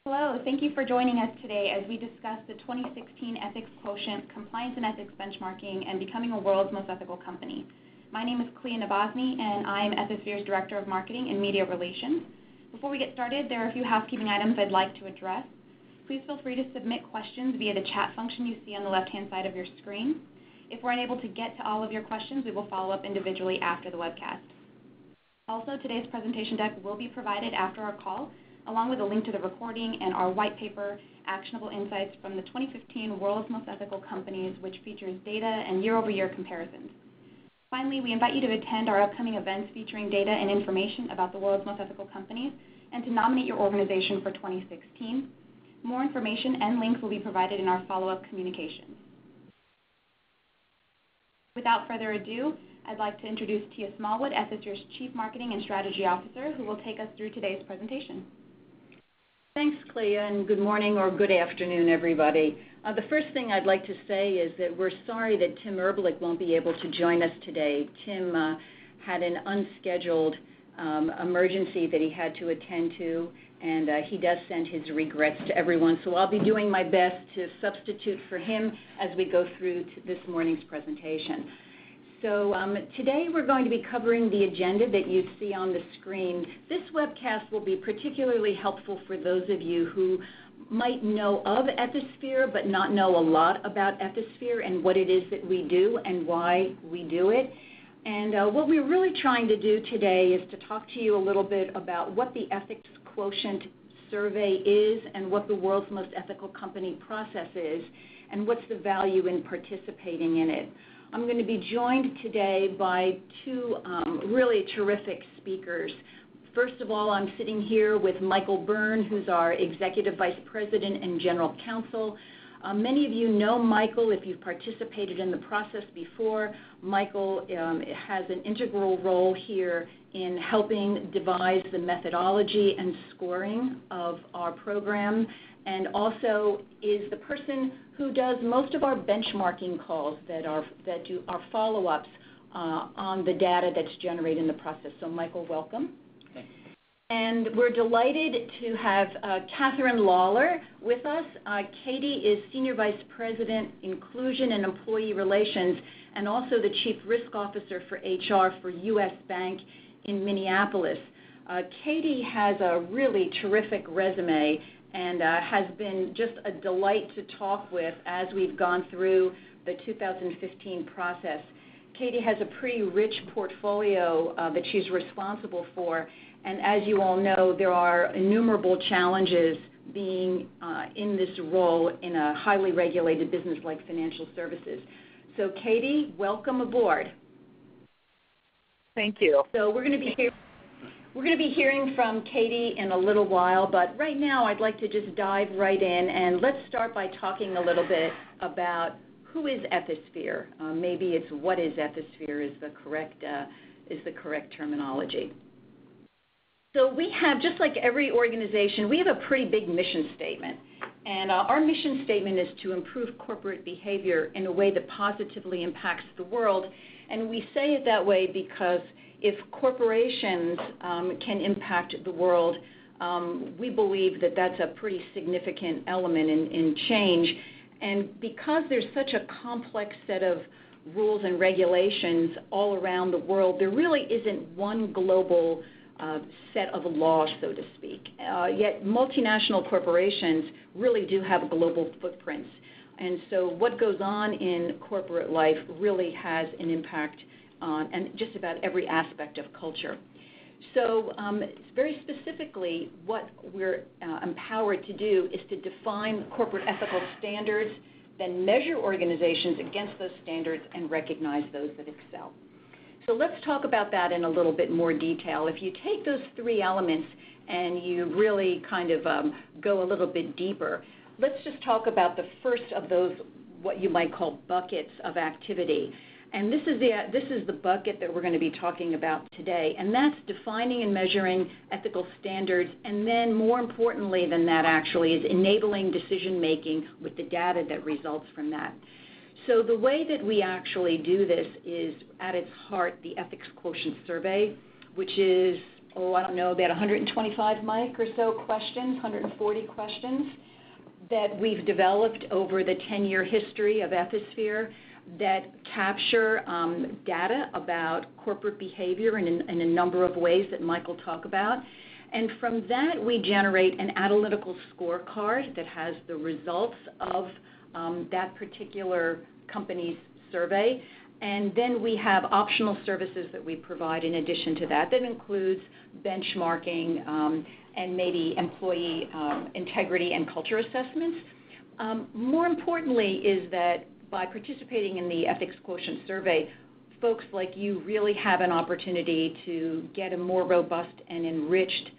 Hello, thank you for joining us today as we discuss the 2016 Ethics Quotient, Compliance and Ethics Benchmarking, and Becoming a World's Most Ethical Company. My name is Clea Nabozny, and I am Ethisphere's Director of Marketing and Media Relations. Before we get started, there are a few housekeeping items I'd like to address. Please feel free to submit questions via the chat function you see on the left-hand side of your screen. If we're unable to get to all of your questions, we will follow up individually after the webcast. Also, today's presentation deck will be provided after our call, along with a link to the recording and our white paper, Actionable Insights from the 2015 World's Most Ethical Companies, which features data and year-over-year comparisons. Finally, we invite you to attend our upcoming events featuring data and information about the world's most ethical companies and to nominate your organization for 2016. More information and links will be provided in our follow-up communications. Without further ado, I'd like to introduce Tia Smallwood, Ethisphere's Chief Marketing and Strategy Officer, who will take us through today's presentation. Thanks, Clea, and good morning or good afternoon, everybody. The first thing I'd like to say is that we're sorry that Tim Erblich won't be able to join us today. Tim had an unscheduled emergency that he had to attend to, and he does send his regrets to everyone. So I'll be doing my best to substitute for him as we go through this morning's presentation. So today we're going to be covering the agenda that you see on the screen. This webcast will be particularly helpful for those of you who might know of Ethisphere but not know a lot about Ethisphere and what it is that we do and why we do it. And what we're really trying to do today is to talk to you a little bit about what the Ethics Quotient survey is and what the world's most ethical company process is and what's the value in participating in it. I'm going to be joined today by two really terrific speakers. First of all, I'm sitting here with Michael Byrne, who's our Executive Vice President and General Counsel. Many of you know Michael if you've participated in the process before. Michael has an integral role here in helping devise the methodology and scoring of our program, and also is the person who does most of our benchmarking calls that do our follow-ups on the data that's generated in the process. So Michael, welcome. Thanks. And we're delighted to have Catherine Lawler with us. Katie is Senior Vice President, Inclusion and Employee Relations, and also the Chief Risk Officer for HR for U.S. Bank in Minneapolis. Katie has a really terrific resume and has been just a delight to talk with as we've gone through the 2015 process. Katie has a pretty rich portfolio that she's responsible for, and as you all know, there are innumerable challenges being in this role in a highly regulated business like financial services. So Katie, welcome aboard. Thank you. So we're going to be hearing from Katie in a little while, but right now I'd like to just dive right in, and let's start by talking a little bit about who is Ethisphere. Maybe it's what is Ethisphere is the correct terminology. So we have, just like every organization, we have a pretty big mission statement. And our mission statement is to improve corporate behavior in a way that positively impacts the world. And we say it that way because if corporations can impact the world, we believe that that's a pretty significant element in change. And because there's such a complex set of rules and regulations all around the world, there really isn't one global set of laws, so to speak. Yet multinational corporations really do have global footprints. And so what goes on in corporate life really has an impact on and just about every aspect of culture. So very specifically, what we're empowered to do is to define corporate ethical standards, then measure organizations against those standards and recognize those that excel. So let's talk about that in a little bit more detail. If you take those three elements and you really kind of go a little bit deeper, let's just talk about the first of those, what you might call buckets of activity. And this is the bucket that we're going to be talking about today, and that's defining and measuring ethical standards, and then more importantly than that actually is enabling decision-making with the data that results from that. So the way that we actually do this is, at its heart, the Ethics Quotient Survey, which is I don't know, about 125, Mike, or so questions, 140 questions that we've developed over the 10-year history of Ethisphere that capture data about corporate behavior in a number of ways that Mike will talk about. And from that, we generate an analytical scorecard that has the results of that particular company's survey. And then we have optional services that we provide in addition to that. That includes benchmarking and maybe employee integrity and culture assessments. More importantly is that by participating in the Ethics Quotient survey, folks like you really have an opportunity to get a more robust and enriched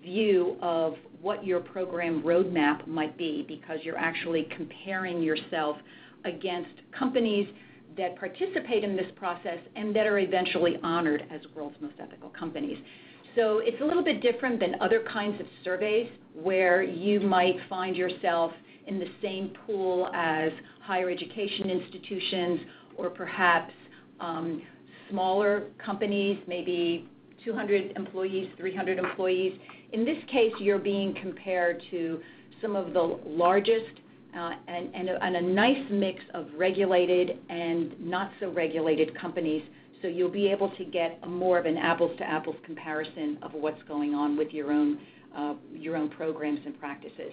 view of what your program roadmap might be, because you're actually comparing yourself against companies that participate in this process and that are eventually honored as world's most ethical companies. So it's a little bit different than other kinds of surveys where you might find yourself in the same pool as higher education institutions or perhaps smaller companies, maybe 200 employees, 300 employees. In this case, you're being compared to some of the largest and a nice mix of regulated and not so regulated companies, so you'll be able to get a more of an apples-to-apples comparison of what's going on with your own programs and practices.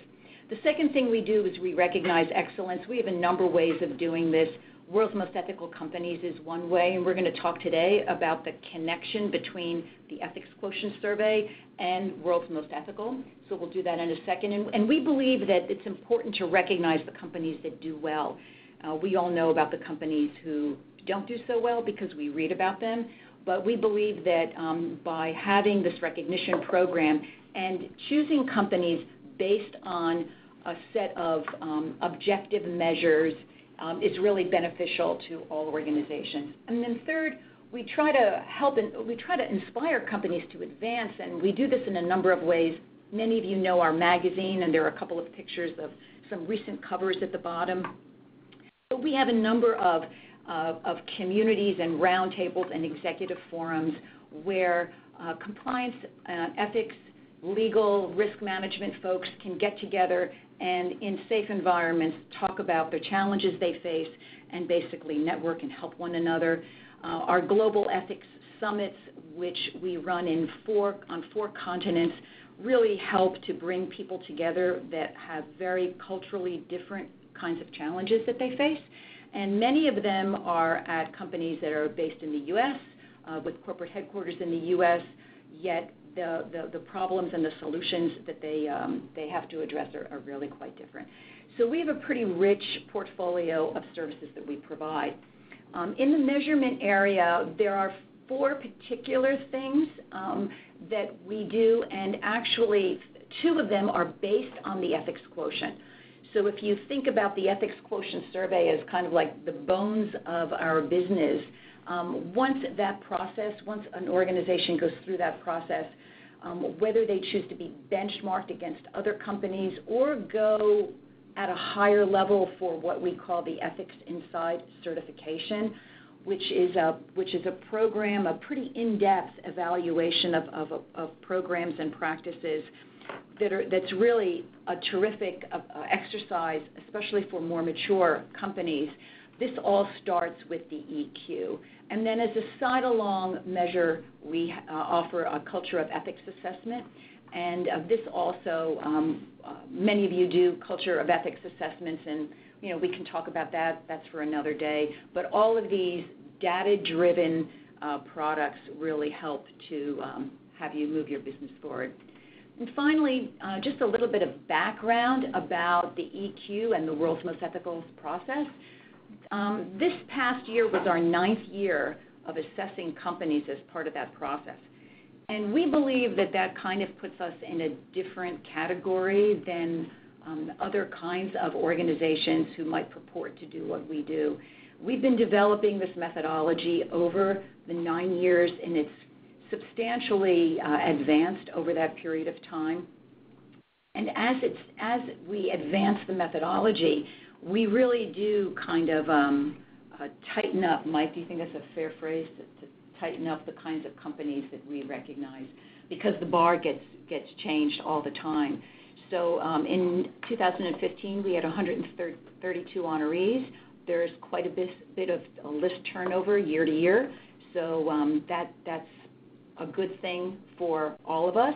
The second thing we do is we recognize excellence. We have a number of ways of doing this. World's Most Ethical Companies is one way, and we're going to talk today about the connection between the Ethics Quotient Survey and World's Most Ethical. So we'll do that in a second. And we believe that it's important to recognize the companies that do well. We all know about the companies who don't do so well because we read about them, but we believe that by having this recognition program and choosing companies based on a set of objective measures is really beneficial to all organizations. And then third, we try to inspire companies to advance, and we do this in a number of ways. Many of you know our magazine, and there are a couple of pictures of some recent covers at the bottom. But we have a number of communities and roundtables and executive forums where compliance, ethics, legal, risk management folks can get together and in safe environments talk about the challenges they face and basically network and help one another. Our global ethics summits, which we run on four continents, really help to bring people together that have very culturally different kinds of challenges that they face. And many of them are at companies that are based in the U.S., with corporate headquarters in the U.S., yet the problems and the solutions that they have to address are really quite different. So we have a pretty rich portfolio of services that we provide. In the measurement area, there are four particular things that we do, and actually two of them are based on the Ethics Quotient. So if you think about the Ethics Quotient survey as kind of like the bones of our business, once an organization goes through that process, whether they choose to be benchmarked against other companies or go at a higher level for what we call the Ethics Inside certification, which is a program, a pretty in-depth evaluation of programs and practices that's really a terrific exercise, especially for more mature companies. This all starts with the EQ. And then as a side-along measure, we offer a culture of ethics assessment. And this also, many of you do culture of ethics assessments, and we can talk about that. That's for another day. But all of these data-driven products really help to have you move your business forward. And finally, just a little bit of background about the EQ and the World's Most Ethical process. This past year was our 9th year of assessing companies as part of that process. And we believe that kind of puts us in a different category than other kinds of organizations who might purport to do what we do. We've been developing this methodology over the 9 years, and it's substantially advanced over that period of time. And as we advance the methodology, we really do kind of tighten up. Mike, do you think that's a fair phrase, to tighten up the kinds of companies that we recognize? because the bar gets changed all the time. So in 2015, we had 132 honorees. There's quite a bit of list turnover year to year, so that's a good thing for all of us.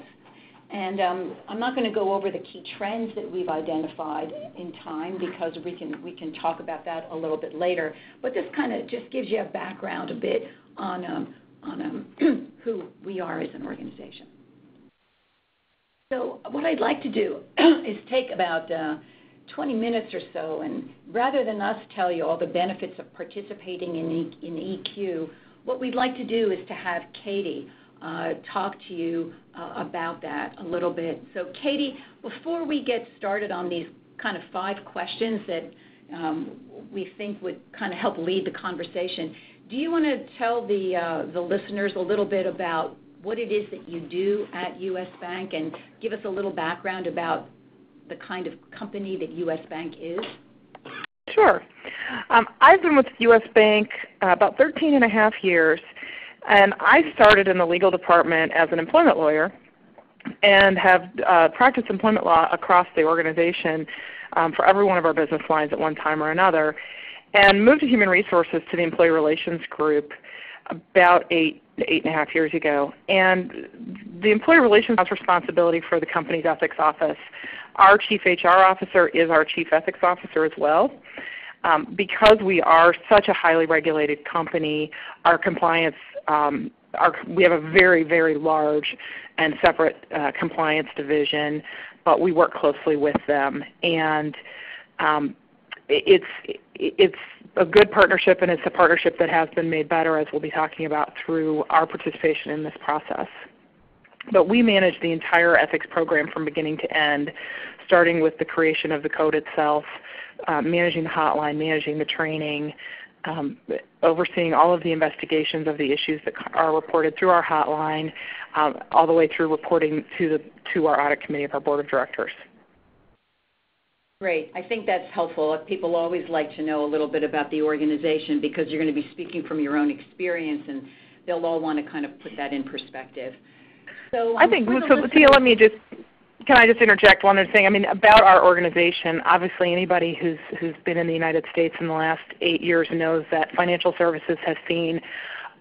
And I'm not going to go over the key trends that we've identified in time because we can talk about that a little bit later. But this kind of just gives you a background a bit on who we are as an organization. So what I'd like to do is take about 20 minutes or so, and rather than us tell you all the benefits of participating in EQ, what we'd like to do is to have Katie talk to you about that a little bit. So Katie, before we get started on these kind of 5 questions that we think would kind of help lead the conversation, do you want to tell the listeners a little bit about what it is that you do at U.S. Bank and give us a little background about the kind of company that U.S. Bank is? Sure. I've been with U.S. Bank about 13 and a half years, and I started in the legal department as an employment lawyer and have practiced employment law across the organization for every one of our business lines at one time or another, and moved to human resources to the employee relations group about 8.5 years ago. And the employee relations has responsibility for the company's ethics office. Our chief HR officer is our chief ethics officer as well. Because we are such a highly regulated company, our compliance, we have a very, very large and separate compliance division, but we work closely with them. And it's a good partnership, and it's a partnership that has been made better, as we'll be talking about, through our participation in this process. But we manage the entire ethics program from beginning to end, starting with the creation of the code itself, managing the hotline, managing the training, overseeing all of the investigations of the issues that are reported through our hotline, all the way through reporting to our audit committee of our board of directors. Great. I think that's helpful. People always like to know a little bit about the organization because you're going to be speaking from your own experience, and they'll all want to kind of put that in perspective. So I think, so Tia, can I just interject one other thing? I mean, about our organization, obviously anybody who's been in the United States in the last 8 years knows that financial services has seen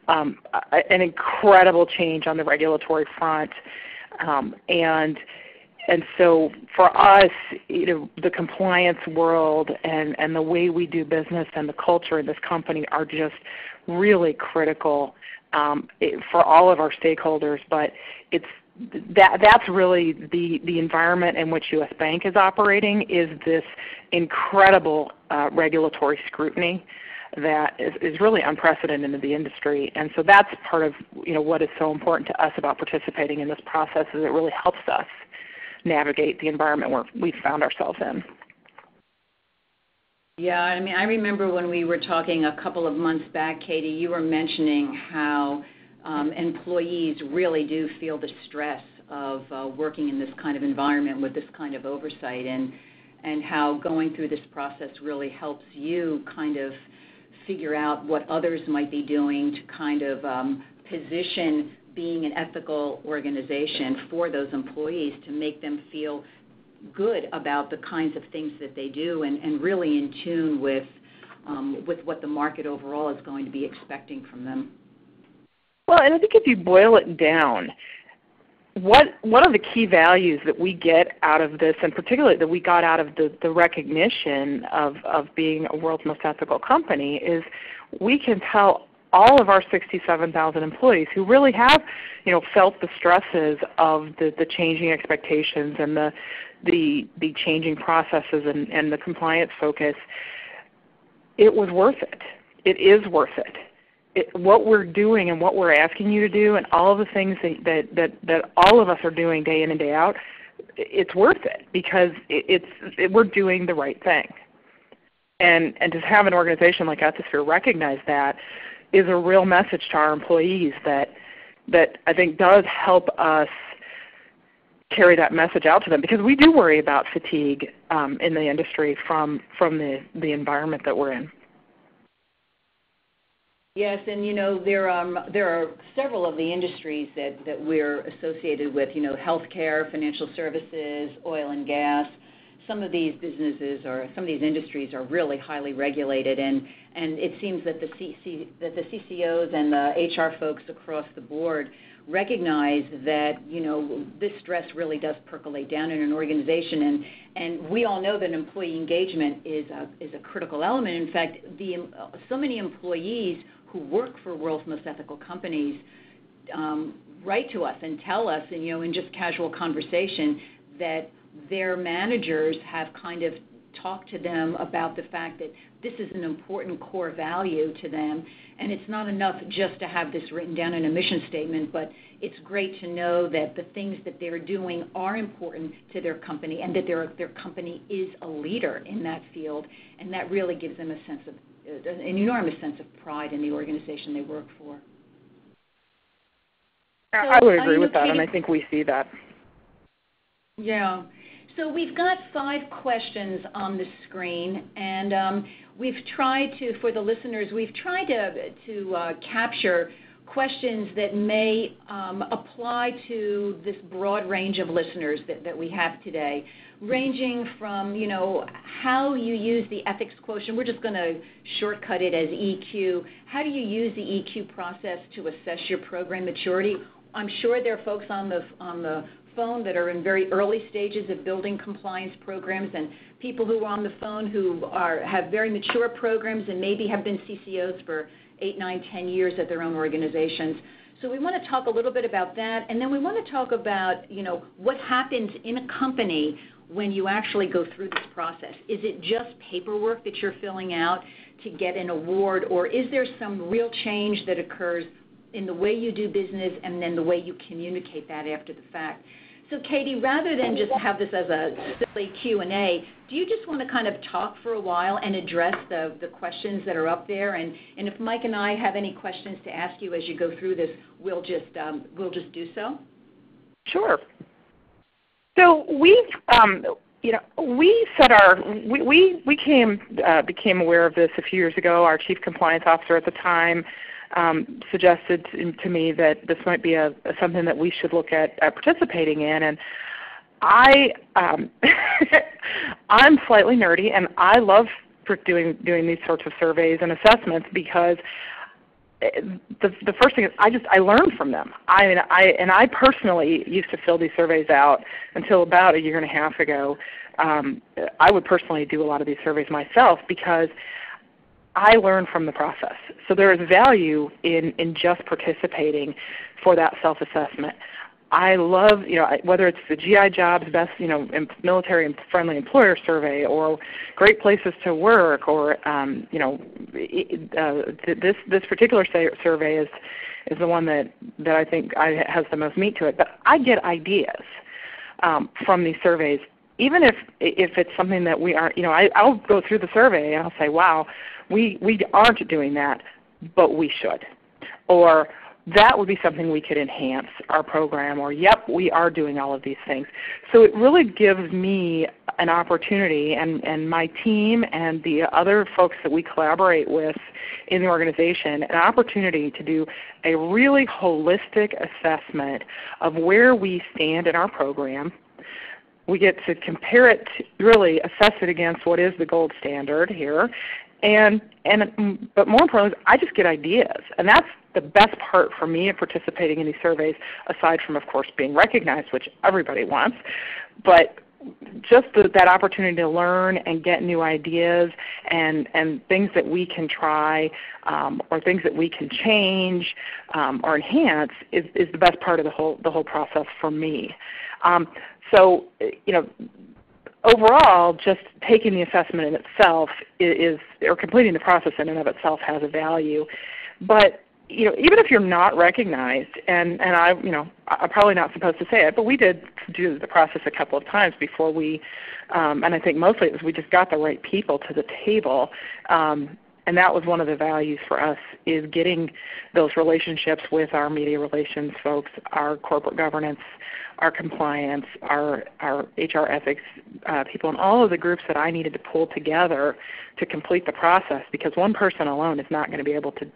an incredible change on the regulatory front. And so for us, the compliance world and the way we do business and the culture in this company are just really critical for all of our stakeholders. But that's really the environment in which U.S. Bank is operating, is this incredible regulatory scrutiny that is really unprecedented in the industry. And so that's part of what is so important to us about participating in this process, is it really helps us navigate the environment where we found ourselves in. Yeah, I mean, I remember when we were talking a couple of months back, Katie, you were mentioning how employees really do feel the stress of working in this kind of environment with this kind of oversight, and how going through this process really helps you kind of figure out what others might be doing to kind of position being an ethical organization for those employees to make them feel good about the kinds of things that they do, and really in tune with what the market overall is going to be expecting from them. Well, and I think if you boil it down, what are the key values that we get out of this, and particularly that we got out of the recognition of being a world's most ethical company, is we can tell all of our 67,000 employees who really have, felt the stresses of the changing expectations and the changing processes and the compliance focus, it was worth it. It is worth it. What we're doing and what we're asking you to do, and all of the things that all of us are doing day in and day out, it's worth it because we're doing the right thing. And to have an organization like Ethisphere recognize that is a real message to our employees that I think does help us carry that message out to them, because we do worry about fatigue in the industry from the environment that we're in. Yes, and there are several of the industries that we're associated with. Healthcare, financial services, oil and gas. Some of these businesses or some of these industries are really highly regulated, and it seems that the CCOs and the HR folks across the board recognize that this stress really does percolate down in an organization, and we all know that employee engagement is a critical element. In fact, so many employees who work for world's most ethical companies write to us and tell us, in just casual conversation, that their managers have kind of talked to them about the fact that this is an important core value to them, and it's not enough just to have this written down in a mission statement, but it's great to know that the things that they're doing are important to their company and that their company is a leader in that field, and that really gives them an enormous sense of pride in the organization they work for. I would agree with that, and I think we see that. Yeah. So we've got 5 questions on the screen, and we've tried to, for the listeners, we've tried to capture questions that may apply to this broad range of listeners that we have today, ranging from, how you use the ethics quotient. We're just going to shortcut it as EQ. How do you use the EQ process to assess your program maturity? I'm sure there are folks on the phone that are in very early stages of building compliance programs, and people who are on the phone who have very mature programs and maybe have been CCOs for 8, 9, 10 years at their own organizations. So we want to talk a little bit about that, and then we want to talk about what happens in a company when you actually go through this process. Is it just paperwork that you're filling out to get an award, or is there some real change that occurs in the way you do business and then the way you communicate that after the fact? So, Katie, rather than just have this as a silly Q&A, do you just want to kind of talk for a while and address the questions that are up there? And if Mike and I have any questions to ask you as you go through this, we'll just do so. Sure. So we became aware of this a few years ago. Our chief compliance officer at the time suggested to me that this might be something that we should look at participating in, and I'm slightly nerdy, and I love doing these sorts of surveys and assessments because the first thing is I learn from them. I personally used to fill these surveys out until about a year and a half ago. I would personally do a lot of these surveys myself because I learn from the process. So there is value in just participating for that self-assessment. I love, whether it's the GI Jobs Best, Military and Friendly Employer Survey, or Great Places to Work, or this particular survey is the one that I think has the most meat to it. But I get ideas from these surveys, even if it's something that we aren't. I'll go through the survey and I'll say, wow, we aren't doing that, but we should, or that would be something we could enhance our program, or yep, we are doing all of these things. So it really gives me an opportunity, and my team and the other folks that we collaborate with in the organization, an opportunity to do a really holistic assessment of where we stand in our program. We get to compare it, really assess it against what is the gold standard here, but more importantly, I just get ideas, and that's the best part for me of participating in these surveys, aside from, of course, being recognized, which everybody wants, but just that opportunity to learn and get new ideas and things that we can try or things that we can change or enhance is the best part of the whole process for me. So, overall, just taking the assessment in itself or completing the process in and of itself has a value. But even if you're not recognized, and I'm probably not supposed to say it, but we did do the process a couple of times before we, and I think mostly it was we just got the right people to the table. And that was one of the values for us, is getting those relationships with our media relations folks, our corporate governance, our compliance, our HR ethics people, and all of the groups that I needed to pull together to complete the process, because one person alone is not going to be able to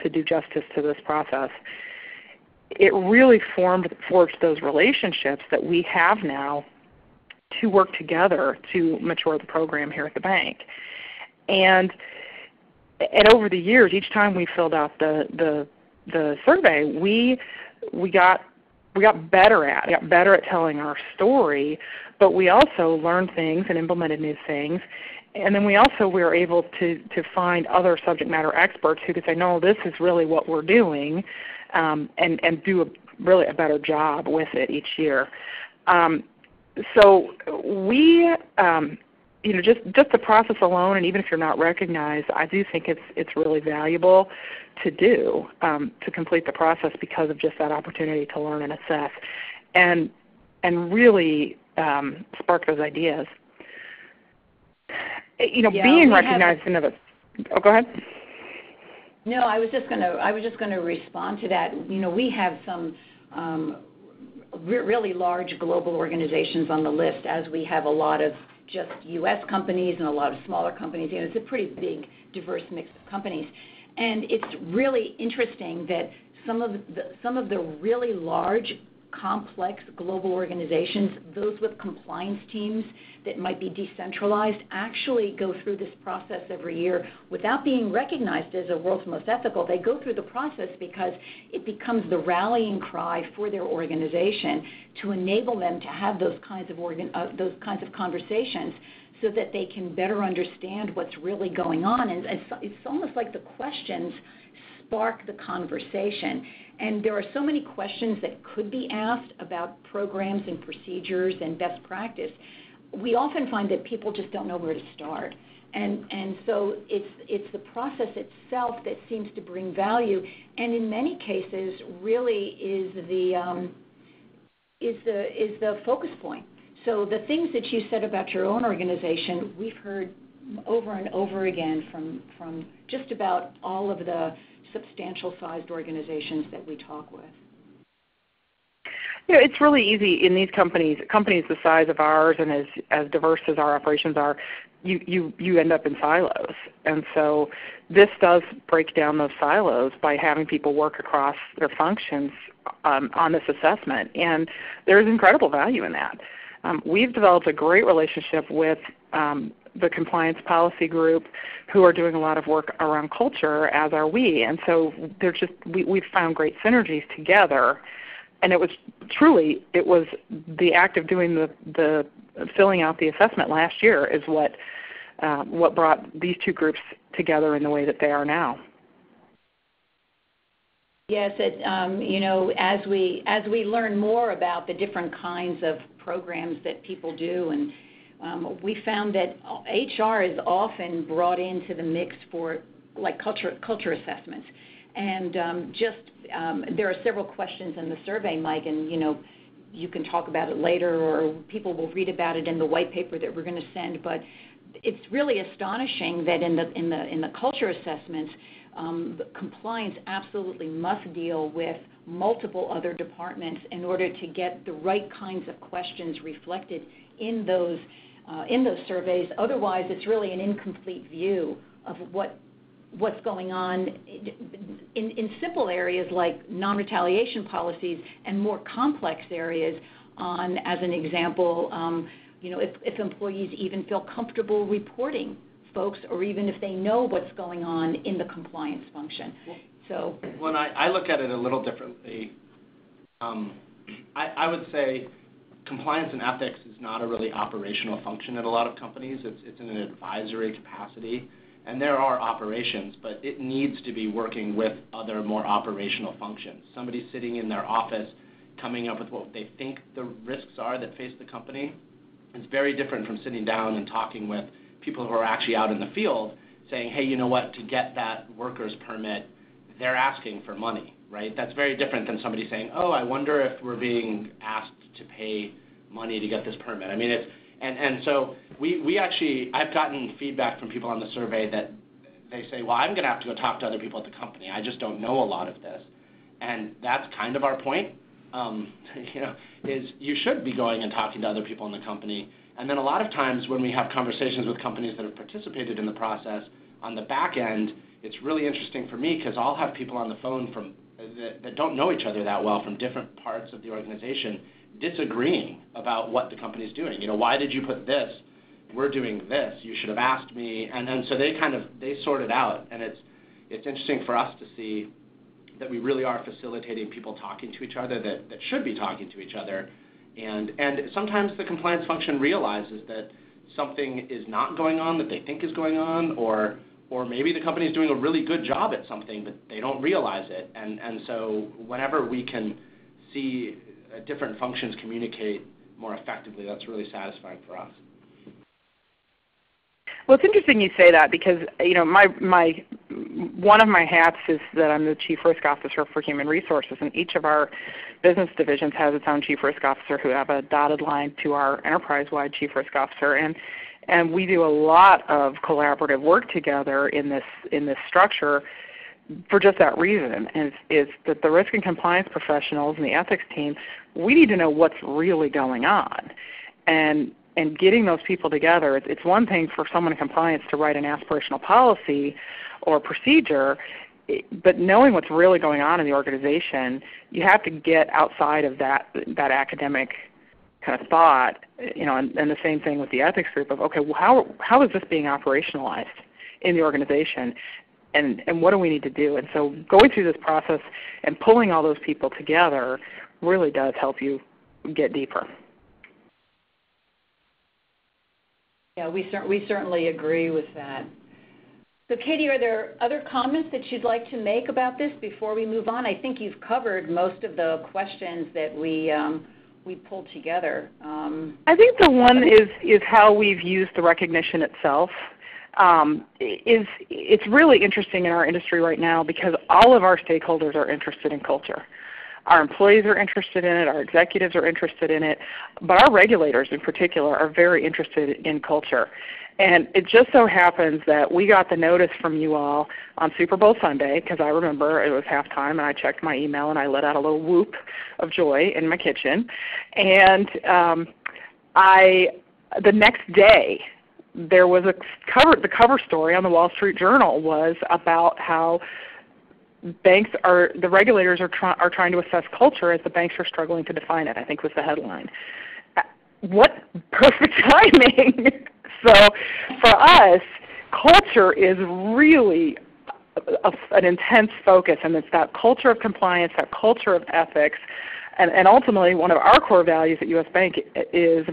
to do justice to this process. It really forged those relationships that we have now to work together to mature the program here at the bank. And over the years, each time we filled out the survey, we got better at telling our story, but we also learned things and implemented new things. And then we were able to find other subject matter experts who could say, no, this is really what we're doing, and do really a better job with it each year. So we, just the process alone, and even if you're not recognized, I do think it's really valuable to do, to complete the process because of just that opportunity to learn and assess, and really spark those ideas. Being recognized in of it. Oh, go ahead. No, I was just going to respond to that. We have some really large global organizations on the list, as we have a lot of just U.S. companies and a lot of smaller companies. It's a pretty big, diverse mix of companies, and it's really interesting that some of the really large, complex global organizations, those with compliance teams that might be decentralized, actually go through this process every year without being recognized as a world's most ethical. They go through the process because it becomes the rallying cry for their organization to enable them to have those kinds of conversations, so that they can better understand what's really going on. And it's almost like the questions spark the conversation. And there are so many questions that could be asked about programs and procedures and best practice. We often find that people just don't know where to start. And so it's the process itself that seems to bring value, and in many cases really is the focus point. So the things that you said about your own organization, we've heard over and over again from just about all of the substantial-sized organizations that we talk with. It's really easy in these companies the size of ours and as diverse as our operations are, you end up in silos. And so this does break down those silos by having people work across their functions on this assessment. And there's incredible value in that. We've developed a great relationship with the compliance policy group, who are doing a lot of work around culture, as are we. And so we've found great synergies together. And it was the act of doing the filling out the assessment last year is what brought these two groups together in the way that they are now. Yes, as we learn more about the different kinds of programs that people do, and we found that HR is often brought into the mix for like culture assessments. And there are several questions in the survey, Mike, and you can talk about it later, or people will read about it in the white paper that we're going to send. But it's really astonishing that in the culture assessments, compliance absolutely must deal with multiple other departments in order to get the right kinds of questions reflected in those surveys. Otherwise, it's really an incomplete view of what's going on in simple areas like non-retaliation policies, and more complex areas on, as an example, if employees even feel comfortable reporting folks, or even if they know what's going on in the compliance function. So when I look at it a little differently, I would say compliance and ethics is not a really operational function at a lot of companies. It's in an advisory capacity. And there are operations, but it needs to be working with other more operational functions. Somebody sitting in their office coming up with what they think the risks are that face the company is very different from sitting down and talking with people who are actually out in the field saying, hey, you know what, to get that worker's permit, they're asking for money, right? That's very different than somebody saying, oh, I wonder if we're being asked to pay money to get this permit. I mean, And so we actually, I've gotten feedback from people on the survey that they say, well, I'm going to have to go talk to other people at the company. I just don't know a lot of this. And that's kind of our point, is you should be going and talking to other people in the company. And then a lot of times when we have conversations with companies that have participated in the process, on the back end, it's really interesting for me because I'll have people on the phone from that don't know each other that well from different parts of the organization disagreeing about what the company's doing. Why did you put this? We're doing this. You should have asked me. And so they sort it out. And it's interesting for us to see that we really are facilitating people talking to each other that should be talking to each other. And sometimes the compliance function realizes that something is not going on that they think is going on, or maybe the company is doing a really good job at something, but they don't realize it. And so whenever we can see different functions communicate more effectively, that's really satisfying for us. Well, it's interesting you say that because my one of my hats is that I'm the Chief Risk Officer for Human Resources, and each of our business divisions has its own Chief Risk Officer who have a dotted line to our enterprise-wide Chief Risk Officer, and we do a lot of collaborative work together in this structure for just that reason, is that the risk and compliance professionals and the ethics team, we need to know what's really going on. And getting those people together, it's one thing for someone in compliance to write an aspirational policy or procedure, but knowing what's really going on in the organization, you have to get outside of that academic kind of thought, and the same thing with the ethics group of, okay, well, how is this being operationalized in the organization, and what do we need to do? And so going through this process and pulling all those people together really does help you get deeper. Yeah, we certainly agree with that. So Katie, are there other comments that you'd like to make about this before we move on? I think you've covered most of the questions that we pulled together. I think the one is how we've used the recognition itself. It's really interesting in our industry right now because all of our stakeholders are interested in culture. Our employees are interested in it, our executives are interested in it, but our regulators in particular are very interested in culture. And it just so happens that we got the notice from you all on Super Bowl Sunday, because I remember it was halftime and I checked my email and I let out a little whoop of joy in my kitchen. And the next day there was the cover story on the Wall Street Journal was about how the regulators are trying to assess culture as the banks are struggling to define it, I think was the headline. What perfect timing. So for us, culture is really an intense focus, and it's that culture of compliance, that culture of ethics, and ultimately one of our core values at U.S. Bank is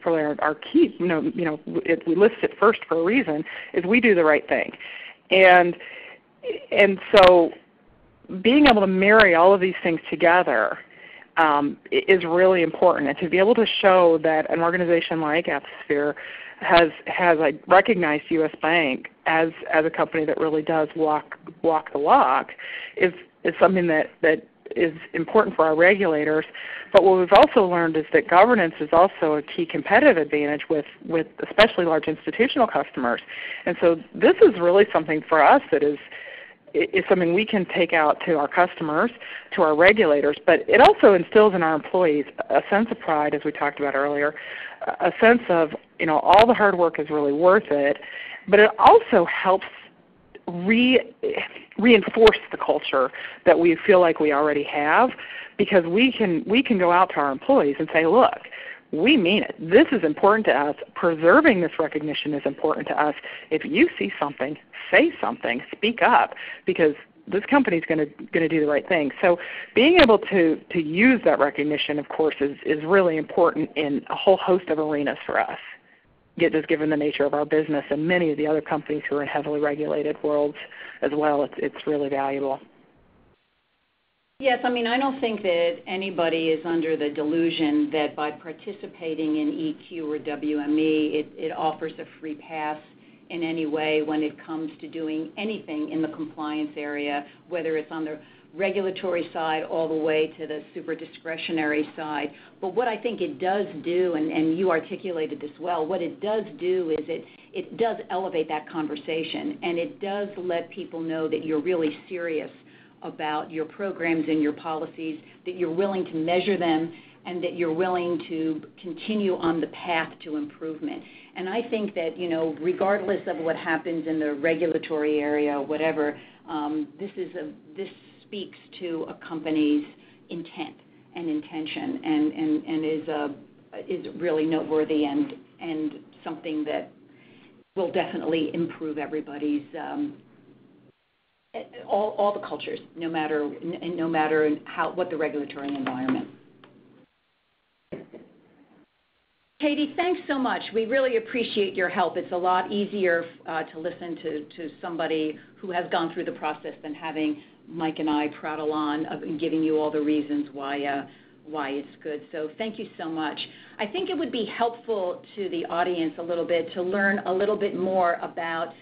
probably our key, we list it first for a reason, is we do the right thing. And so being able to marry all of these things together is really important, and to be able to show that an organization like Ethisphere has recognized U.S. Bank as a company that really does walk the walk is something that is important for our regulators. But what we've also learned is that governance is also a key competitive advantage with especially large institutional customers. And so this is really something for us that is something we can take out to our customers, to our regulators, but it also instills in our employees a sense of pride, as we talked about earlier, a sense of, all the hard work is really worth it, but it also helps reinforce the culture that we feel like we already have, because we can go out to our employees and say, look, we mean it. This is important to us. Preserving this recognition is important to us. If you see something, say something, speak up, because this company is going to do the right thing. So being able to use that recognition, of course, is really important in a whole host of arenas for us, just given the nature of our business and many of the other companies who are in heavily regulated worlds as well. It's really valuable. Yes, I don't think that anybody is under the delusion that by participating in EQ or WME, it offers a free pass in any way when it comes to doing anything in the compliance area, whether it's on the regulatory side all the way to the super discretionary side. But what I think it does do, and you articulated this well, what it does do is it does elevate that conversation, and it does let people know that you're really serious about your programs and your policies, that you're willing to measure them and that you're willing to continue on the path to improvement. And I think that, regardless of what happens in the regulatory area, whatever, this speaks to a company's intent and intention, and is really noteworthy and something that will definitely improve everybody's all the cultures, no matter what the regulatory environment. Katie, thanks so much. We really appreciate your help. It's a lot easier to listen to somebody who has gone through the process than having Mike and I prattle on and giving you all the reasons why it's good. So thank you so much. I think it would be helpful to the audience a little bit to learn a little bit more about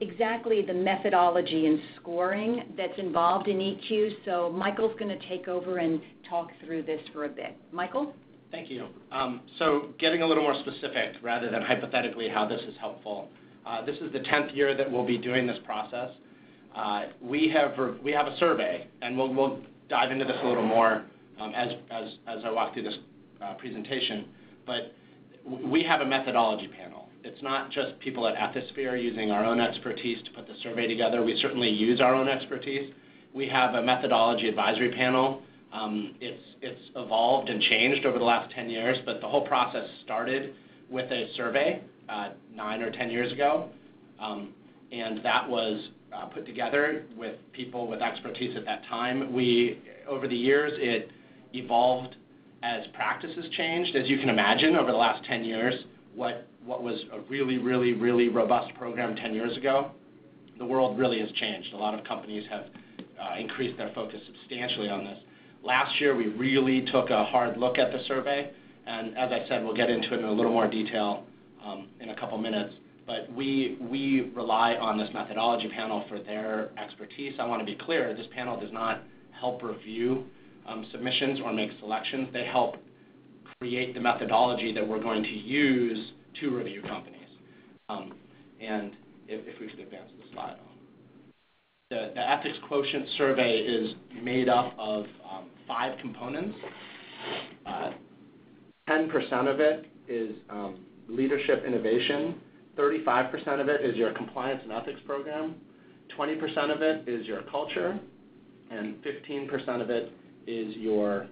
exactly the methodology and scoring that's involved in EQ. So Michael's going to take over and talk through this for a bit. Michael? Thank you. So getting a little more specific rather than hypothetically how this is helpful, this is the 10th year that we'll be doing this process. We have a survey, and we'll dive into this a little more as I walk through this presentation, but we have a methodology panel. It's not just people at Ethisphere using our own expertise to put the survey together. We certainly use our own expertise. We have a methodology advisory panel. It's evolved and changed over the last 10 years, but the whole process started with a survey 9 or 10 years ago, and that was put together with people with expertise at that time. Over the years, it evolved as practices changed. As you can imagine, over the last 10 years, what was a really, really, really robust program 10 years ago, the world really has changed. A lot of companies have increased their focus substantially on this. Last year, we really took a hard look at the survey, and as I said, we'll get into it in a little more detail in a couple minutes, but we rely on this methodology panel for their expertise. I want to be clear, this panel does not help review submissions or make selections. They help create the methodology that we're going to use to review companies. And if we could advance the slide. The Ethics Quotient survey is made up of 5 components. 10% of it is leadership innovation. 35% of it is your compliance and ethics program. 20% of it is your culture. And 15% of it is your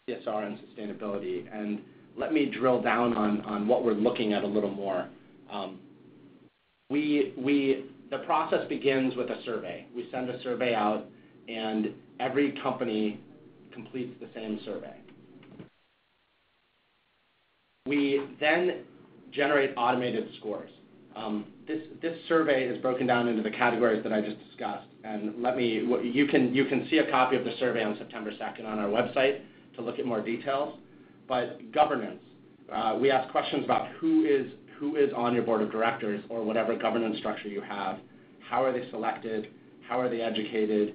CSR and sustainability. And let me drill down on what we're looking at a little more. The process begins with a survey. We send a survey out, and every company completes the same survey. We then generate automated scores. This survey is broken down into the categories that I just discussed, and you can see a copy of the survey on September 2nd on our website to look at more details. But governance, we ask questions about who is on your board of directors or whatever governance structure you have. How are they selected? How are they educated?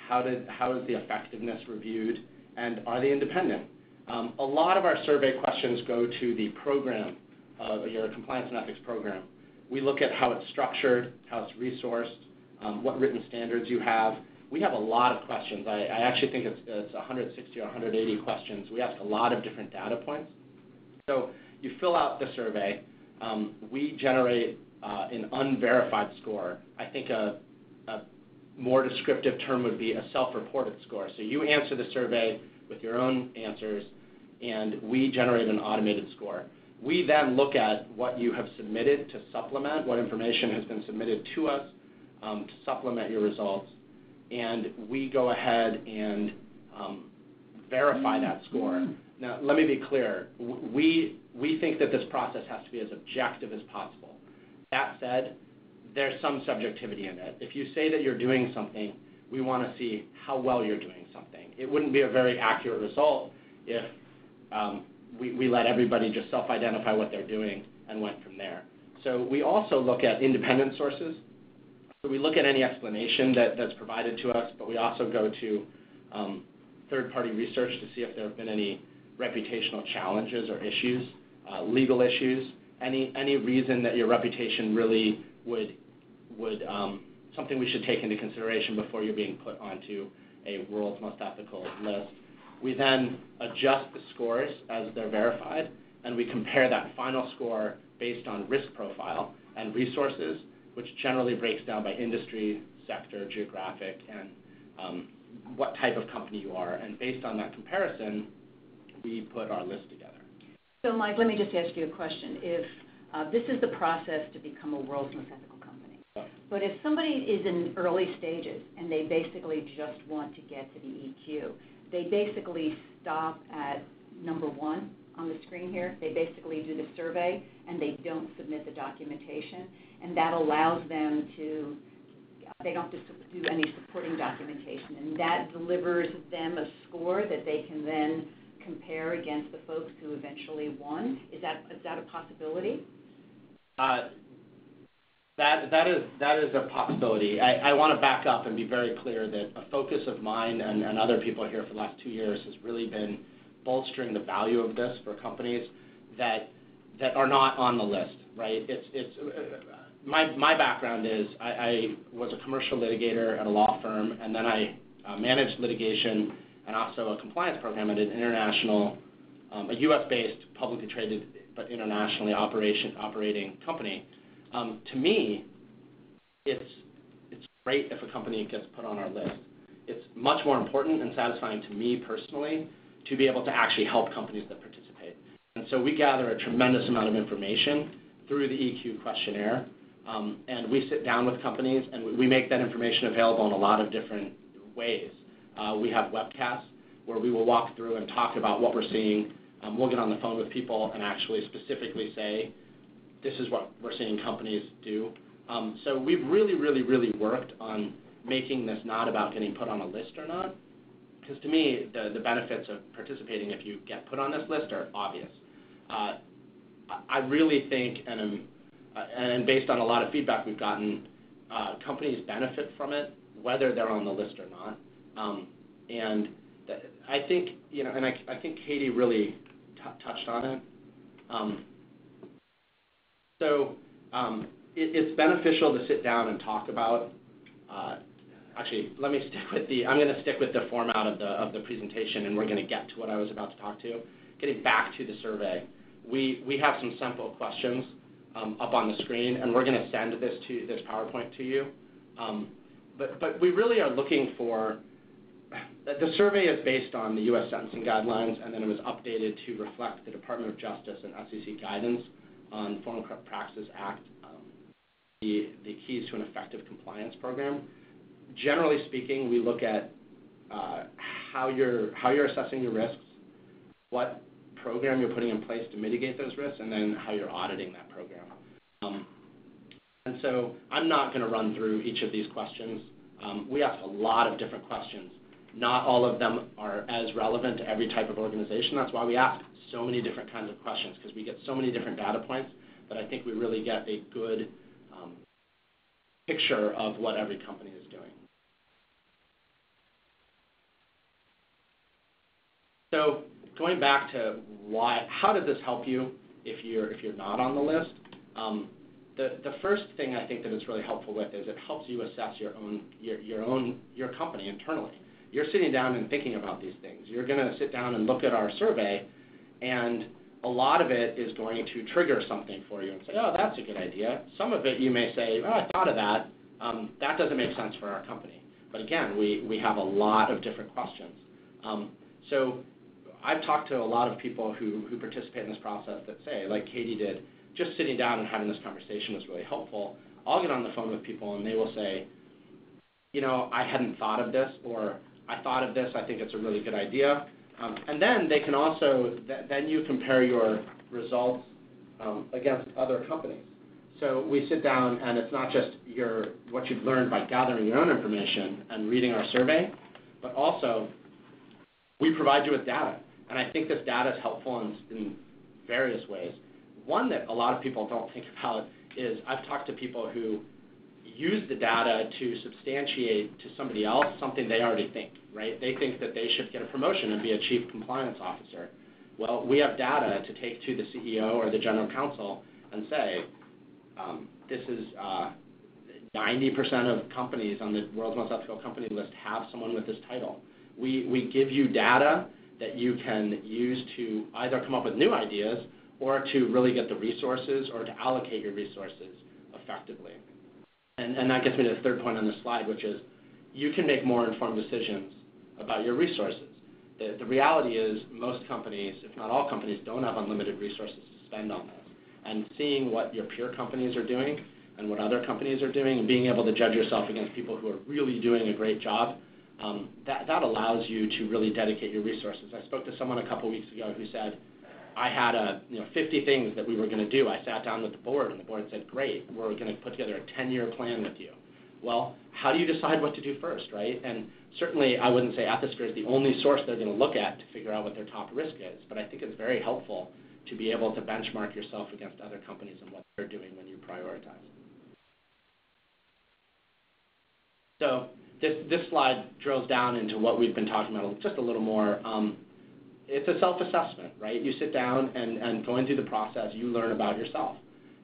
How is the effectiveness reviewed? And are they independent? A lot of our survey questions go to the program, your compliance and ethics program. We look at how it's structured, how it's resourced, what written standards you have. We have a lot of questions. I actually think it's 160 or 180 questions. We ask a lot of different data points. So you fill out the survey. We generate an unverified score. I think a more descriptive term would be a self-reported score. So you answer the survey with your own answers, and we generate an automated score. We then look at what you have submitted to supplement, what information has been submitted to us to supplement your results, and we go ahead and verify that score. Now, let me be clear. We think that this process has to be as objective as possible. That said, there's some subjectivity in it. If you say that you're doing something, we want to see how well you're doing something. It wouldn't be a very accurate result if we let everybody just self-identify what they're doing and went from there. So we also look at independent sources. So we look at any explanation that's provided to us, but we also go to third-party research to see if there have been any reputational challenges or issues, legal issues, any reason that your reputation really would something we should take into consideration before you're being put onto a world's most ethical list. We then adjust the scores as they're verified, and we compare that final score based on risk profile and resources, which generally breaks down by industry, sector, geographic, and what type of company you are. And based on that comparison, we put our list together. So, Mike, let me just ask you a question. If this is the process to become a world's most ethical company, but if somebody is in early stages and they basically just want to get to the EQ, they basically stop at number 1 on the screen here. They basically do the survey and they don't submit the documentation, and that allows them to, they don't have to do any supporting documentation, and that delivers them a score that they can then compare against the folks who eventually won. Is that a possibility? That is a possibility. I want to back up and be very clear that a focus of mine and other people here for the last 2 years has really been bolstering the value of this for companies that are not on the list, right? My background is I was a commercial litigator at a law firm, and then I managed litigation and also a compliance program at an international, a U.S.-based, publicly traded, but internationally operating company. To me, it's great if a company gets put on our list. It's much more important and satisfying to me personally to be able to actually help companies that participate. And so we gather a tremendous amount of information through the EQ questionnaire, and we sit down with companies, and we make that information available in a lot of different ways. We have webcasts where we will walk through and talk about what we're seeing. We'll get on the phone with people and actually specifically say, this is what we're seeing companies do. So we've really, really, really worked on making this not about getting put on a list or not, because to me, the benefits of participating if you get put on this list are obvious. I really think, and based on a lot of feedback we've gotten, companies benefit from it, whether they're on the list or not. And I think, and I think Katie really touched on it. So it's beneficial to sit down and talk about. Actually, let me I'm going to stick with the format of the presentation, and we're going to get to what I was about to talk to. Getting back to the survey, we have some simple questions up on the screen, and we're going to send this PowerPoint to you. But we really are looking for. The survey is based on the U.S. sentencing guidelines, and then it was updated to reflect the Department of Justice and SEC guidance on Foreign Corrupt Practices Act, the keys to an effective compliance program. Generally speaking, we look at how you're assessing your risks, what program you're putting in place to mitigate those risks, and then how you're auditing that program. And so I'm not going to run through each of these questions. We ask a lot of different questions. Not all of them are as relevant to every type of organization. That's why we ask so many different kinds of questions, because we get so many different data points that I think we really get a good picture of what every company is doing. So going back to how does this help you if you're not on the list? The first thing I think that it's really helpful with is it helps you assess your company internally. You're sitting down and thinking about these things. You're going to sit down and look at our survey, and a lot of it is going to trigger something for you and say, oh, that's a good idea. Some of it you may say, oh, I thought of that. That doesn't make sense for our company. But again, we have a lot of different questions. So I've talked to a lot of people who participate in this process that say, like Katie did, just sitting down and having this conversation was really helpful. I'll get on the phone with people and they will say, I hadn't thought of this, or I thought of this, I think it's a really good idea. And then they can also, then you compare your results against other companies. So we sit down and it's not just what you've learned by gathering your own information and reading our survey, but also we provide you with data. And I think this data is helpful in various ways. One that a lot of people don't think about is I've talked to people who use the data to substantiate to somebody else something they already think, right? They think that they should get a promotion and be a chief compliance officer. Well, we have data to take to the CEO or the general counsel and say, this is 90% of companies on the world's most ethical company list have someone with this title. We give you data that you can use to either come up with new ideas or to really get the resources or to allocate your resources effectively. And that gets me to the third point on this slide, which is you can make more informed decisions about your resources. The reality is most companies, if not all companies, don't have unlimited resources to spend on this. And seeing what your peer companies are doing and what other companies are doing and being able to judge yourself against people who are really doing a great job, that allows you to really dedicate your resources. I spoke to someone a couple weeks ago who said, I had 50 things that we were going to do. I sat down with the board, and the board said, great, we're going to put together a 10-year plan with you. Well, how do you decide what to do first, right? And certainly I wouldn't say Ethisphere is the only source they're going to look at to figure out what their top risk is, but I think it's very helpful to be able to benchmark yourself against other companies and what they're doing when you prioritize. So this slide drills down into what we've been talking about just a little more. It's a self-assessment, right? You sit down and going through the process, you learn about yourself.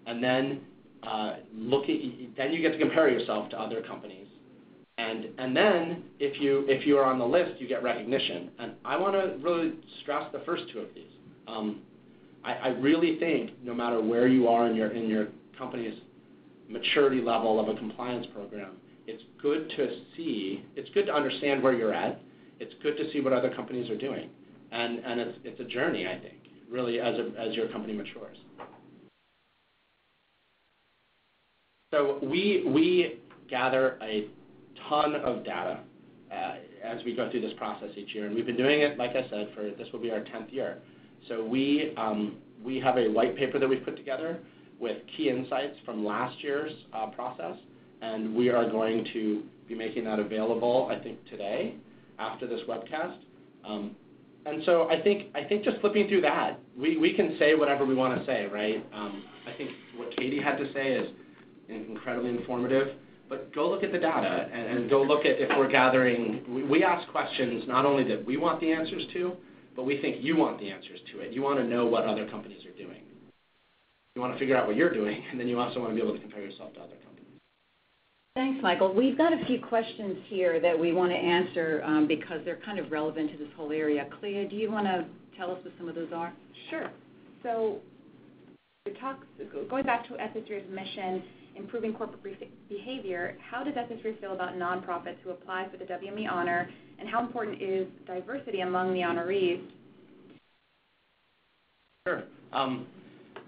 And then then you get to compare yourself to other companies. And then if you are on the list, you get recognition. And I want to really stress the first two of these. I really think no matter where you are in your company's maturity level of a compliance program, it's good to understand where you're at. It's good to see what other companies are doing. And it's a journey, I think, really, as your company matures. So we gather a ton of data as we go through this process each year, and we've been doing it, like I said, this will be our 10th year. So we have a white paper that we've put together with key insights from last year's process, and we are going to be making that available, I think, today after this webcast. And so I think just flipping through that, we can say whatever we want to say, right? I think what Katie had to say is incredibly informative, but go look at the data and go look at if we're gathering. We ask questions not only that we want the answers to, but we think you want the answers to it. You want to know what other companies are doing. You want to figure out what you're doing, and then you also want to be able to compare yourself to other companies. Thanks, Michael. We've got a few questions here that we want to answer because they're kind of relevant to this whole area. Clea, do you want to tell us what some of those are? Sure. So going back to Ethisphere's mission, improving corporate behavior, how does Ethisphere feel about nonprofits who apply for the WME honor, and how important is diversity among the honorees? Sure.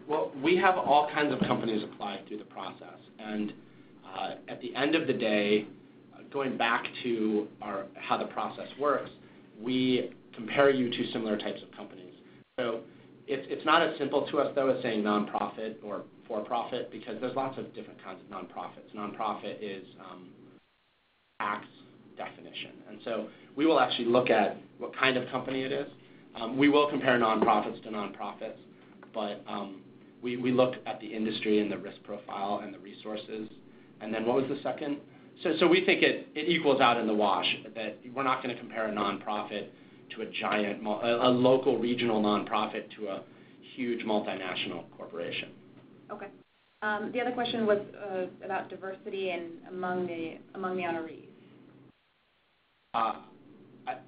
Well, we have all kinds of companies apply through the process, and at the end of the day, going back to how the process works, we compare you to similar types of companies. So it's not as simple to us, though, as saying nonprofit or for-profit, because there's lots of different kinds of nonprofits. Nonprofit is tax definition, and so we will actually look at what kind of company it is. We will compare nonprofits to nonprofits, but we look at the industry and the risk profile and the resources. And then what was the second? So we think it equals out in the wash, that we're not going to compare a nonprofit to a giant, a local regional nonprofit to a huge multinational corporation. Okay. The other question was about diversity and among the honorees.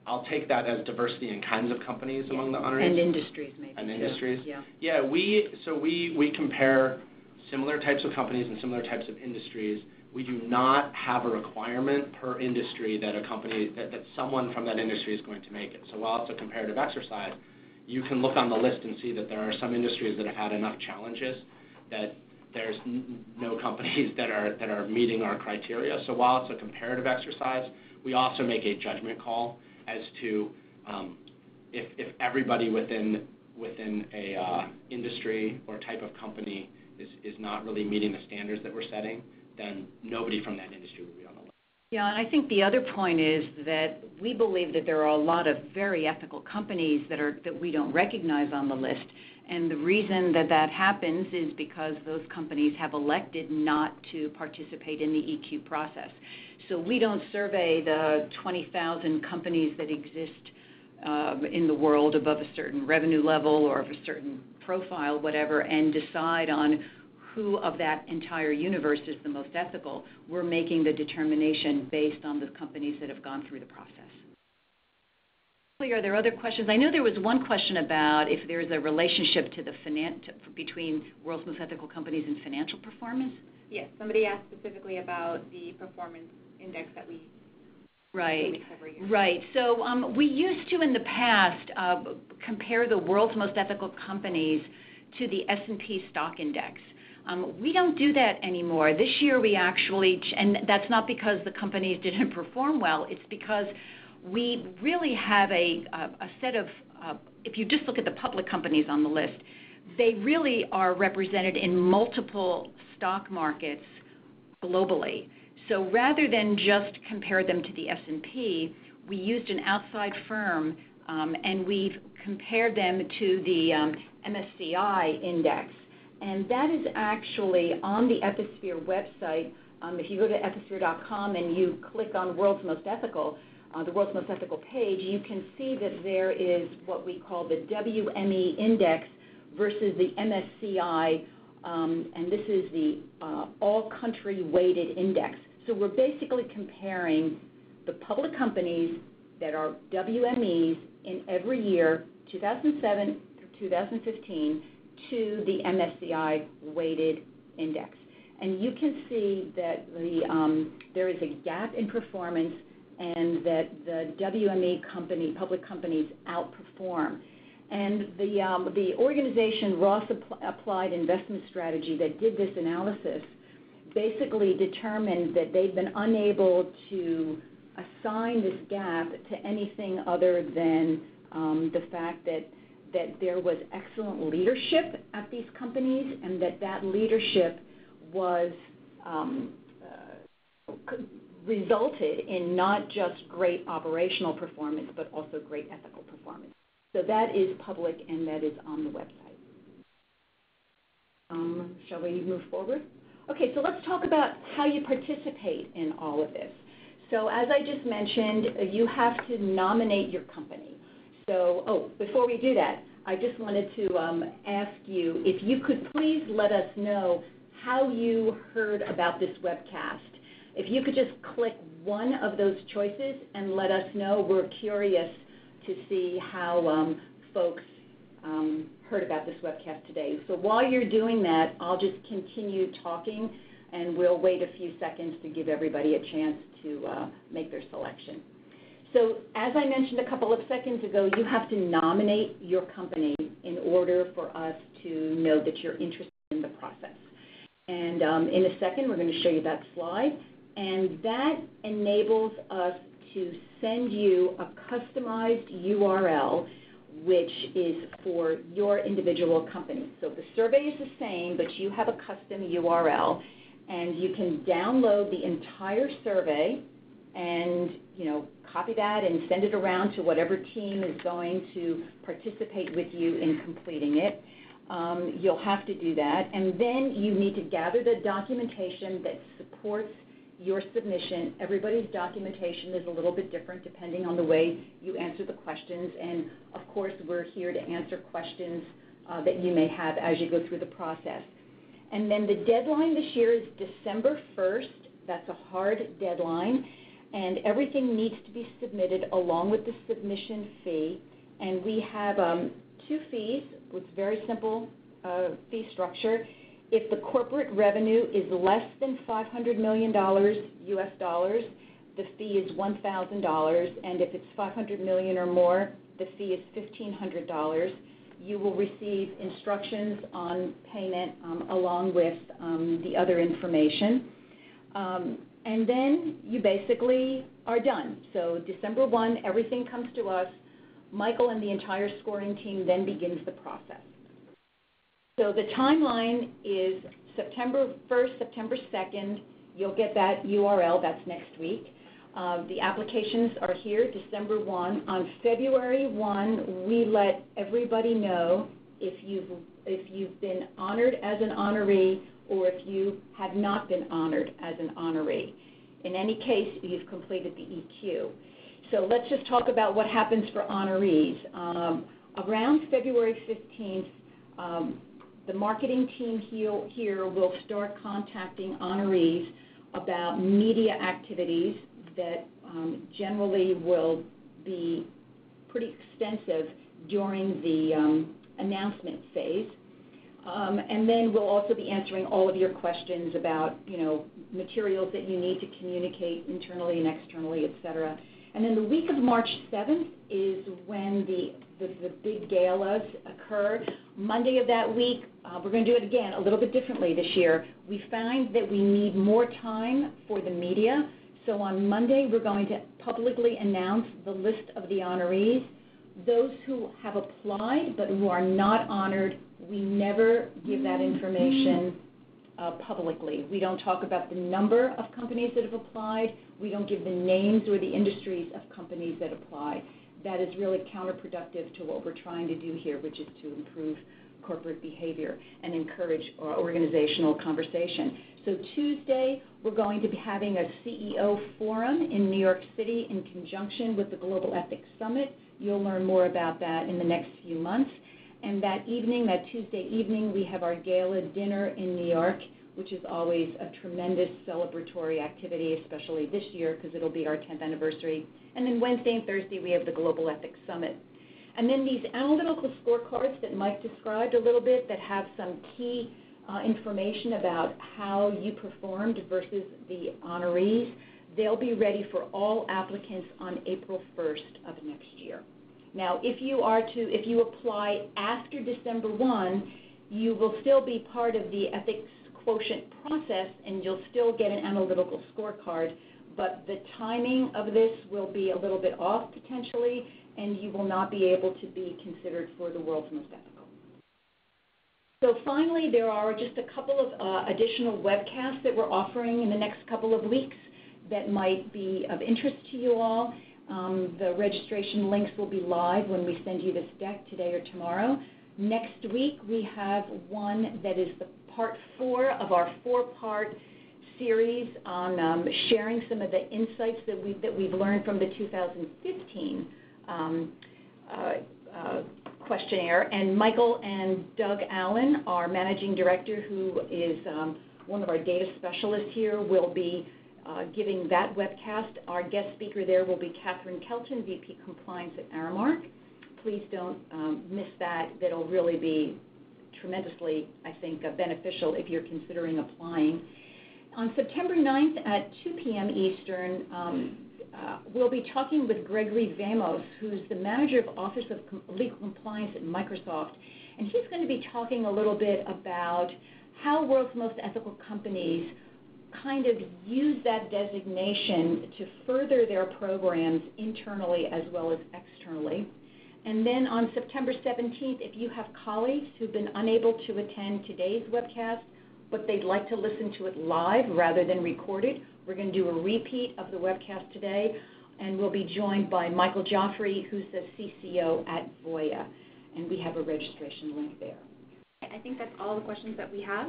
I'll take that as diversity in kinds of companies among the honorees. And industries, maybe. And industries. Yeah. Yeah. We compare similar types of companies and similar types of industries. We do not have a requirement per industry that a company that someone from that industry is going to make it. So while it's a comparative exercise, you can look on the list and see that there are some industries that have had enough challenges that there's no companies that are meeting our criteria. So while it's a comparative exercise, we also make a judgment call as to if everybody within a industry or type of company is not really meeting the standards that we're setting, then nobody from that industry would be on the list. Yeah, and I think the other point is that we believe that there are a lot of very ethical companies that we don't recognize on the list. And the reason that happens is because those companies have elected not to participate in the EQ process. So we don't survey the 20,000 companies that exist in the world above a certain revenue level or of a certain profile, whatever, and decide on who of that entire universe is the most ethical. We're making the determination based on the companies that have gone through the process. Are there other questions? I know there was one question about if there's a relationship to the between World's Most Ethical Companies and financial performance. Yes, somebody asked specifically about the performance index that we release every year. Right. So we used to in the past compare the World's Most Ethical Companies to the S&P stock index. We don't do that anymore. This year we actually, and that's not because the companies didn't perform well, it's because we really have a set of, if you just look at the public companies on the list, they really are represented in multiple stock markets globally. So rather than just compare them to the S&P, we used an outside firm and we've compared them to the MSCI index. And that is actually on the Ethisphere website. If you go to ethisphere.com and you click on World's Most Ethical, the World's Most Ethical page, you can see that there is what we call the WME index versus the MSCI, and this is the all-country weighted index. So we're basically comparing the public companies that are WMEs in every year, 2007 through 2015, to the MSCI weighted index. And you can see that there is a gap in performance and that the WME public companies outperform. And the organization Ross Applied Investment Strategy that did this analysis basically determined that they've been unable to assign this gap to anything other than the fact that there was excellent leadership at these companies and that leadership was resulted in not just great operational performance, but also great ethical performance. So that is public and that is on the website. Shall we move forward? Okay, so let's talk about how you participate in all of this. So as I just mentioned, you have to nominate your company. So, before we do that, I just wanted to ask you if you could please let us know how you heard about this webcast. If you could just click one of those choices and let us know. We're curious to see how folks heard about this webcast today. So while you're doing that, I'll just continue talking, and we'll wait a few seconds to give everybody a chance to make their selection. So as I mentioned a couple of seconds ago, you have to nominate your company in order for us to know that you're interested in the process. And in a second, we're going to show you that slide. And that enables us to send you a customized URL, which is for your individual company. So the survey is the same, but you have a custom URL. And you can download the entire survey and, copy that and send it around to whatever team is going to participate with you in completing it. You'll have to do that. And then you need to gather the documentation that supports your submission. Everybody's documentation is a little bit different depending on the way you answer the questions. And, of course, we're here to answer questions that you may have as you go through the process. And then the deadline this year is December 1st. That's a hard deadline. And everything needs to be submitted along with the submission fee. And we have two fees with very simple fee structure. If the corporate revenue is less than $500 million US dollars, the fee is $1,000. And if it's $500 million or more, the fee is $1,500. You will receive instructions on payment along with the other information. And then you basically are done. So December 1, everything comes to us. Michael and the entire scoring team then begins the process. So the timeline is September 1st, September 2nd. You'll get that URL. That's next week. The applications are here December 1. On February 1, we let everybody know if you've been honored as an honoree or if you have not been honored as an honoree. In any case, you've completed the EQ. So let's just talk about what happens for honorees. Around February 15th, the marketing team here will start contacting honorees about media activities that generally will be pretty extensive during the announcement phase. And then we'll also be answering all of your questions about, materials that you need to communicate internally and externally, et cetera. And then the week of March 7th is when the big galas occur. Monday of that week, we're going to do it again a little bit differently this year. We find that we need more time for the media. So on Monday, we're going to publicly announce the list of the honorees. Those who have applied but who are not honored, we never give that information publicly. We don't talk about the number of companies that have applied. We don't give the names or the industries of companies that apply. That is really counterproductive to what we're trying to do here, which is to improve corporate behavior and encourage organizational conversation. So Tuesday, we're going to be having a CEO forum in New York City in conjunction with the Global Ethics Summit. You'll learn more about that in the next few months. And that evening, that Tuesday evening, we have our gala dinner in New York, which is always a tremendous celebratory activity, especially this year because it'll be our 10th anniversary. And then Wednesday and Thursday, we have the Global Ethics Summit. And then these analytical scorecards that Mike described a little bit that have some key information about how you performed versus the honorees, they'll be ready for all applicants on April 1st of next year. Now, if you apply after December 1, you will still be part of the Ethics Quotient process, and you'll still get an analytical scorecard, but the timing of this will be a little bit off potentially, and you will not be able to be considered for the world's most ethical. So finally, there are just a couple of additional webcasts that we're offering in the next couple of weeks that might be of interest to you all. The registration links will be live when we send you this deck today or tomorrow. Next week, we have one that is the part 4 of our 4-part series on sharing some of the insights that we've learned from the 2015 questionnaire. And Michael and Doug Allen, our managing director, who is one of our data specialists here, will be giving that webcast. Our guest speaker there will be Catherine Kelton, VP Compliance at Aramark. Please don't miss that. That'll really be tremendously, I think, beneficial if you're considering applying. On September 9th at 2 p.m. Eastern, we'll be talking with Gregory Vamos, who's the manager of Office of Legal Compliance at Microsoft. And he's going to be talking a little bit about how world's most ethical companies kind of use that designation to further their programs internally as well as externally. And then on September 17th, if you have colleagues who've been unable to attend today's webcast, but they'd like to listen to it live rather than recorded, we're going to do a repeat of the webcast today, and we'll be joined by Michael Joffrey, who's the CCO at Voya, and we have a registration link there. I think that's all the questions that we have.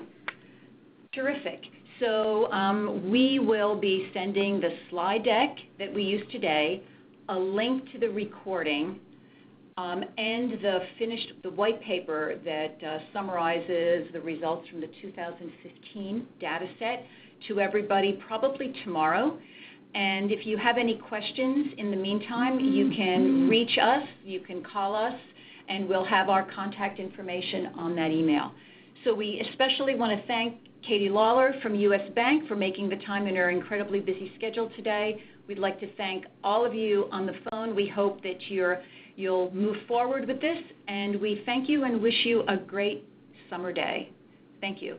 Terrific. So we will be sending the slide deck that we used today, a link to the recording, and the white paper that summarizes the results from the 2015 data set to everybody probably tomorrow. And if you have any questions in the meantime, you can reach us, you can call us, and we'll have our contact information on that email. So we especially want to thank Katie Lawler from U.S. Bank for making the time in her incredibly busy schedule today. We'd like to thank all of you on the phone. We hope that you'll move forward with this, and we thank you and wish you a great summer day. Thank you.